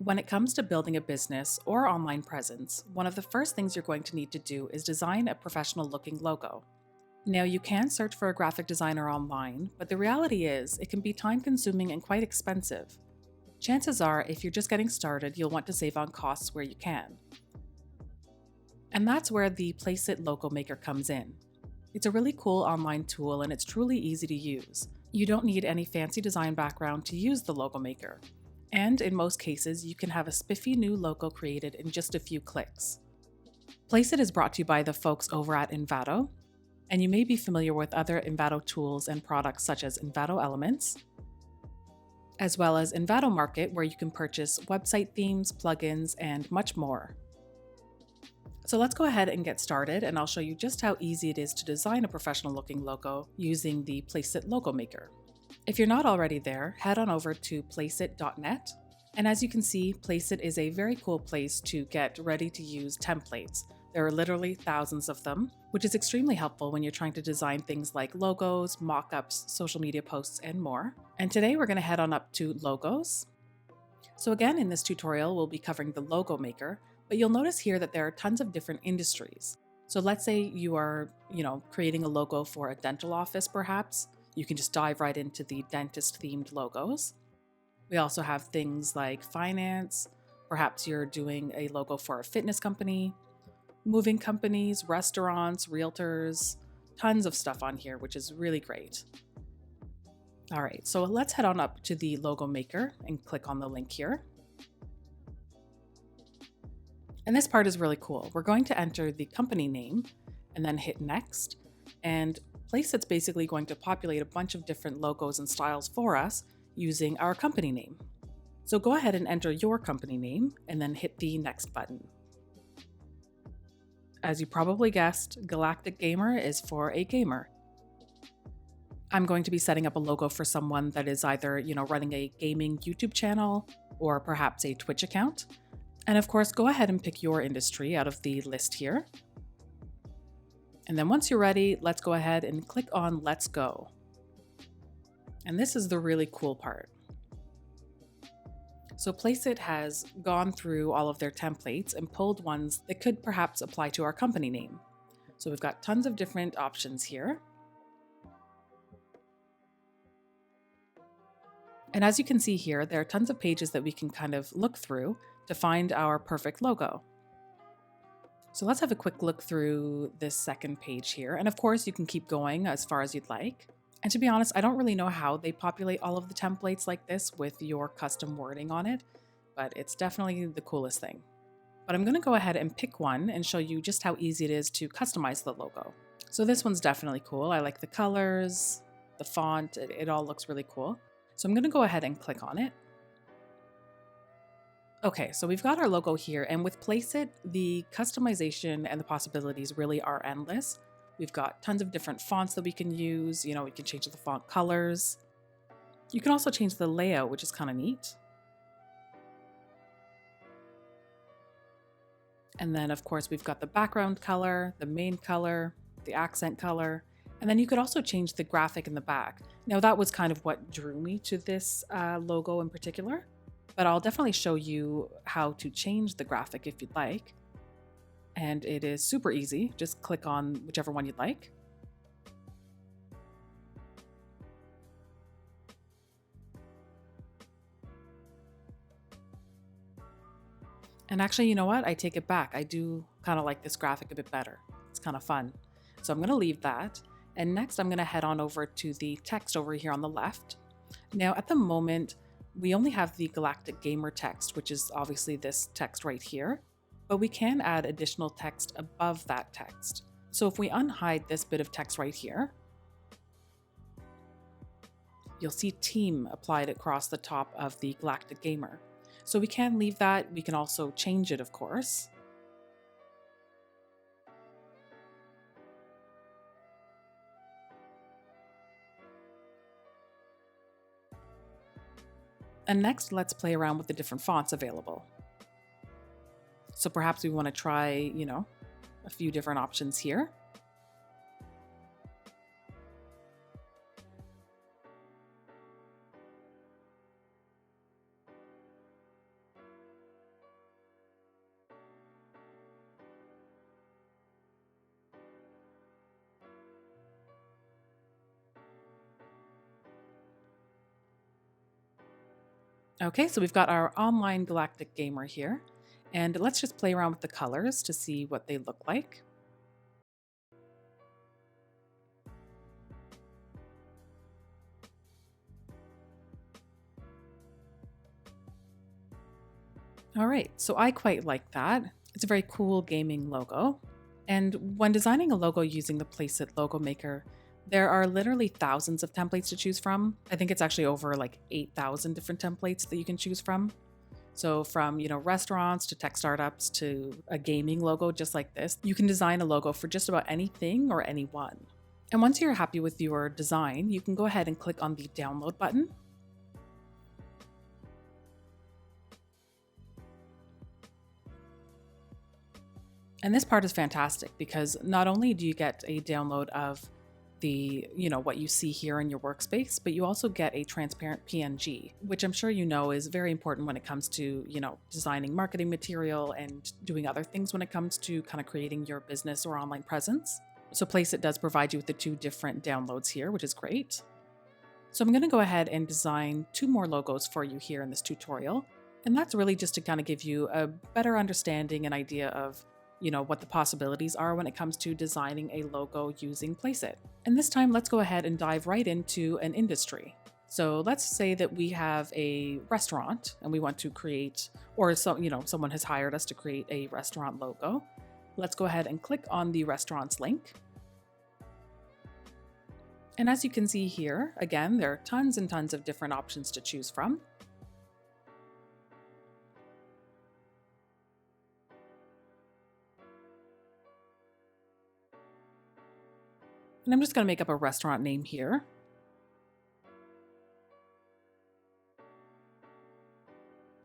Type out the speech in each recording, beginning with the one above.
When it comes to building a business or online presence, one of the first things you're going to need to do is design a professional looking logo. Now, you can search for a graphic designer online, but the reality is it can be time consuming and quite expensive. Chances are, if you're just getting started, you'll want to save on costs where you can. And that's where the Placeit Logo Maker comes in. It's a really cool online tool and it's truly easy to use. You don't need any fancy design background to use the Logo Maker. And in most cases, you can have a spiffy new logo created in just a few clicks. Placeit is brought to you by the folks over at Envato, and you may be familiar with other Envato tools and products such as Envato Elements, as well as Envato Market, where you can purchase website themes, plugins, and much more. So let's go ahead and get started, and I'll show you just how easy it is to design a professional looking logo using the Placeit Logo Maker. If you're not already there, head on over to placeit.net. And as you can see, Placeit is a very cool place to get ready to use templates. There are literally thousands of them, which is extremely helpful when you're trying to design things like logos, mock-ups, social media posts, and more. And today we're going to head on up to logos. So again, in this tutorial, we'll be covering the Logo Maker, but you'll notice here that there are tons of different industries. So let's say you are, creating a logo for a dental office, perhaps. You can just dive right into the dentist-themed logos. We also have things like finance. Perhaps you're doing a logo for a fitness company, moving companies, restaurants, realtors, tons of stuff on here, which is really great. All right, so let's head on up to the Logo Maker and click on the link here. And this part is really cool. We're going to enter the company name and then hit next. And Placeit's basically going to populate a bunch of different logos and styles for us using our company name. So go ahead and enter your company name and then hit the next button. As you probably guessed, Galactic Gamer is for a gamer. I'm going to be setting up a logo for someone that is either, running a gaming YouTube channel or perhaps a Twitch account. And of course, go ahead and pick your industry out of the list here. And then once you're ready, let's go ahead and click on Let's Go. And this is the really cool part. So Placeit has gone through all of their templates and pulled ones that could perhaps apply to our company name. So we've got tons of different options here. And as you can see here, there are tons of pages that we can kind of look through to find our perfect logo. So let's have a quick look through this second page here. And of course, you can keep going as far as you'd like. And to be honest, I don't really know how they populate all of the templates like this with your custom wording on it, but it's definitely the coolest thing. But I'm going to go ahead and pick one and show you just how easy it is to customize the logo. So this one's definitely cool. I like the colors, the font, it all looks really cool. So I'm going to go ahead and click on it. Okay, so we've got our logo here, and with Placeit, the customization and the possibilities really are endless. We've got tons of different fonts that we can use. We can change the font colors. You can also change the layout, which is kind of neat. And then, of course, we've got the background color, the main color, the accent color, and then you could also change the graphic in the back. Now, that was kind of what drew me to this logo in particular. But I'll definitely show you how to change the graphic if you'd like. And it is super easy. Just click on whichever one you'd like. And actually, you know what? I take it back. I do kind of like this graphic a bit better. It's kind of fun. So I'm going to leave that. And next, I'm going to head on over to the text over here on the left. Now, at the moment, we only have the Galactic Gamer text, which is obviously this text right here, but we can add additional text above that text. So if we unhide this bit of text right here, you'll see team applied across the top of the Galactic Gamer. So we can leave that. We can also change it, of course. And next, let's play around with the different fonts available. So perhaps we want to try, a few different options here. Okay, so we've got our online galactic gamer here, and let's just play around with the colors to see what they look like. All right, so I quite like that. It's a very cool gaming logo. And when designing a logo using the Placeit Logo Maker, there are literally thousands of templates to choose from. I think it's actually over like 8,000 different templates that you can choose from. So from, restaurants to tech startups to a gaming logo just like this, you can design a logo for just about anything or anyone. And once you're happy with your design, you can go ahead and click on the download button. And this part is fantastic because not only do you get a download of the, what you see here in your workspace, but you also get a transparent PNG, which I'm sure you know is very important when it comes to, designing marketing material and doing other things when it comes to kind of creating your business or online presence. So Placeit does provide you with the 2 different downloads here, which is great. So I'm going to go ahead and design 2 more logos for you here in this tutorial. And that's really just to kind of give you a better understanding and idea of what the possibilities are when it comes to designing a logo using Placeit. And this time, let's go ahead and dive right into an industry. So let's say that we have a restaurant and we want to create, or someone has hired us to create a restaurant logo. Let's go ahead and click on the restaurant's link. And as you can see here, again, there are tons and tons of different options to choose from. And I'm just going to make up a restaurant name here.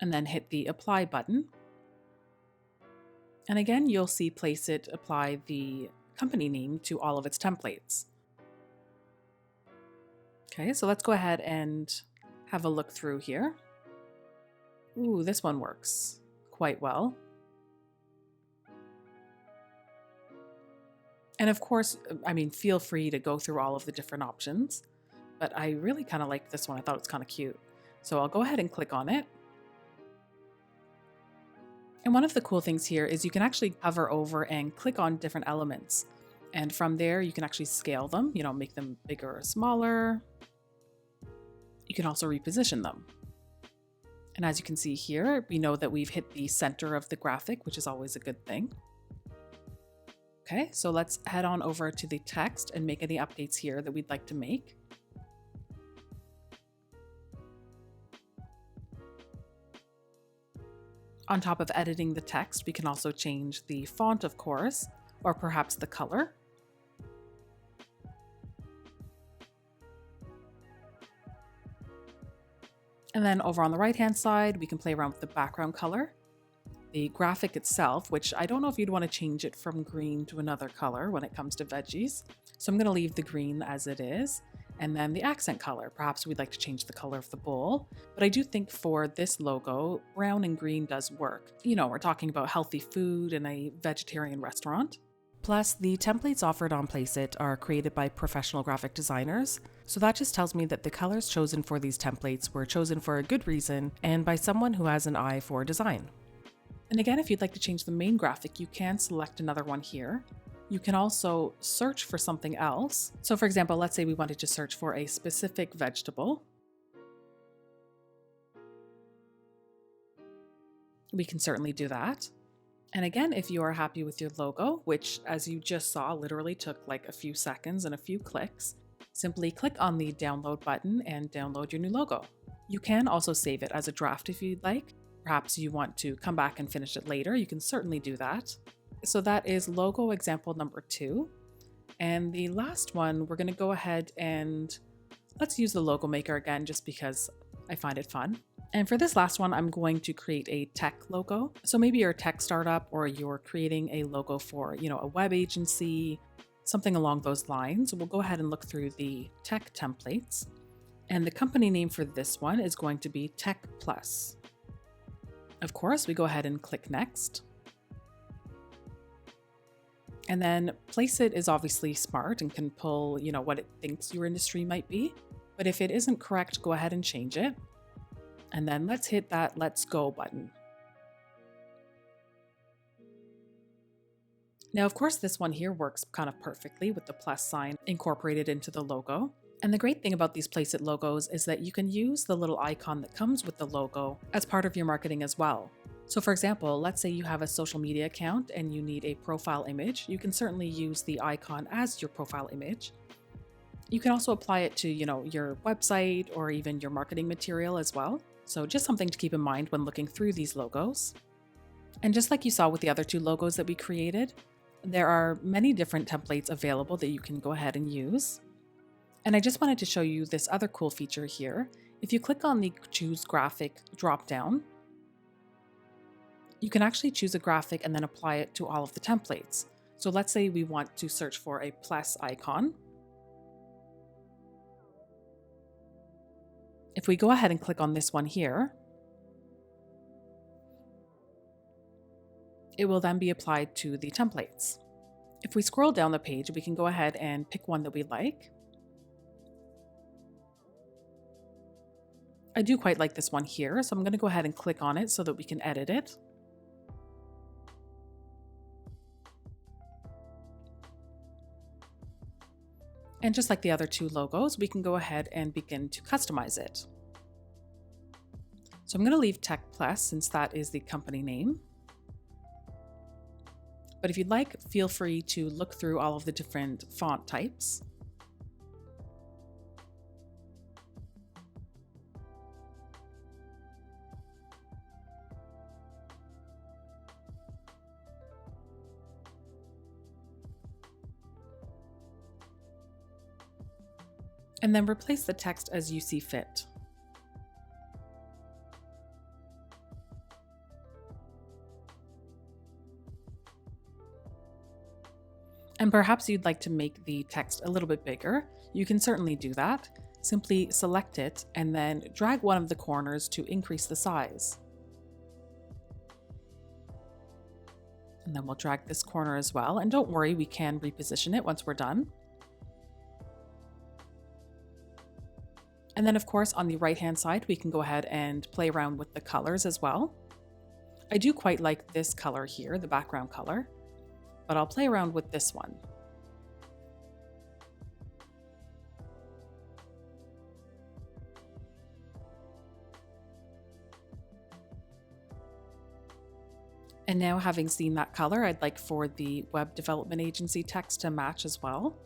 And then hit the apply button. And again, you'll see Placeit apply the company name to all of its templates. Okay, so let's go ahead and have a look through here. Ooh, this one works quite well. And of course, feel free to go through all of the different options, but I really kind of like this one. I thought it was kind of cute. So I'll go ahead and click on it. And one of the cool things here is you can actually hover over and click on different elements. And from there, you can actually scale them, make them bigger or smaller. You can also reposition them. And as you can see here, we know that we've hit the center of the graphic, which is always a good thing. Okay, so let's head on over to the text and make any updates here that we'd like to make. On top of editing the text, we can also change the font, of course, or perhaps the color. And then over on the right-hand side, we can play around with the background color. The graphic itself, which I don't know if you'd want to change it from green to another color when it comes to veggies. So I'm going to leave the green as it is. And then the accent color, perhaps we'd like to change the color of the bowl. But I do think for this logo, brown and green does work. We're talking about healthy food in a vegetarian restaurant. Plus, the templates offered on Placeit are created by professional graphic designers. So that just tells me that the colors chosen for these templates were chosen for a good reason and by someone who has an eye for design. And again, if you'd like to change the main graphic, you can select another one here. You can also search for something else. So for example, let's say we wanted to search for a specific vegetable. We can certainly do that. And again, if you are happy with your logo, which as you just saw, literally took like a few seconds and a few clicks, simply click on the download button and download your new logo. You can also save it as a draft if you'd like. Perhaps you want to come back and finish it later. You can certainly do that. So that is logo example number 2. And the last one, we're going to go ahead and let's use the Logo Maker again, just because I find it fun. And for this last one, I'm going to create a tech logo. So maybe you're a tech startup or you're creating a logo for, a web agency, something along those lines. We'll go ahead and look through the tech templates. And the company name for this one is going to be Tech Plus. Of course, we go ahead and click next. And then Placeit is obviously smart and can pull, what it thinks your industry might be. But if it isn't correct, go ahead and change it. And then let's hit that Let's Go button. Now, of course, this one here works kind of perfectly with the plus sign incorporated into the logo. And the great thing about these Placeit logos is that you can use the little icon that comes with the logo as part of your marketing as well. So for example, let's say you have a social media account and you need a profile image. You can certainly use the icon as your profile image. You can also apply it to, your website or even your marketing material as well. So just something to keep in mind when looking through these logos. And just like you saw with the other two logos that we created, there are many different templates available that you can go ahead and use. And I just wanted to show you this other cool feature here. If you click on the Choose Graphic dropdown, you can actually choose a graphic and then apply it to all of the templates. So let's say we want to search for a plus icon. If we go ahead and click on this one here, it will then be applied to the templates. If we scroll down the page, we can go ahead and pick one that we like. I do quite like this one here, so I'm going to go ahead and click on it so that we can edit it. And just like the other two logos, we can go ahead and begin to customize it. So I'm going to leave Tech Plus since that is the company name. But if you'd like, feel free to look through all of the different font types. And then replace the text as you see fit. And perhaps you'd like to make the text a little bit bigger. You can certainly do that. Simply select it and then drag one of the corners to increase the size. And then we'll drag this corner as well. And don't worry, we can reposition it once we're done. And then of course, on the right-hand side, we can go ahead and play around with the colors as well. I do quite like this color here, the background color, but I'll play around with this one. And now, having seen that color, I'd like for the web development agency text to match as well.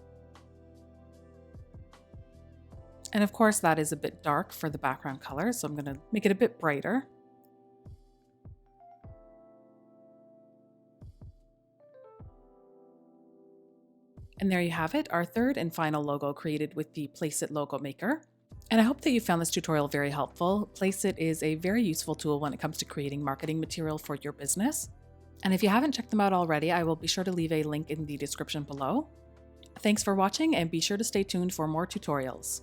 And of course, that is a bit dark for the background color, so I'm going to make it a bit brighter. And there you have it, our third and final logo created with the Placeit Logo Maker. And I hope that you found this tutorial very helpful. Placeit is a very useful tool when it comes to creating marketing material for your business. And if you haven't checked them out already, I will be sure to leave a link in the description below. Thanks for watching, and be sure to stay tuned for more tutorials.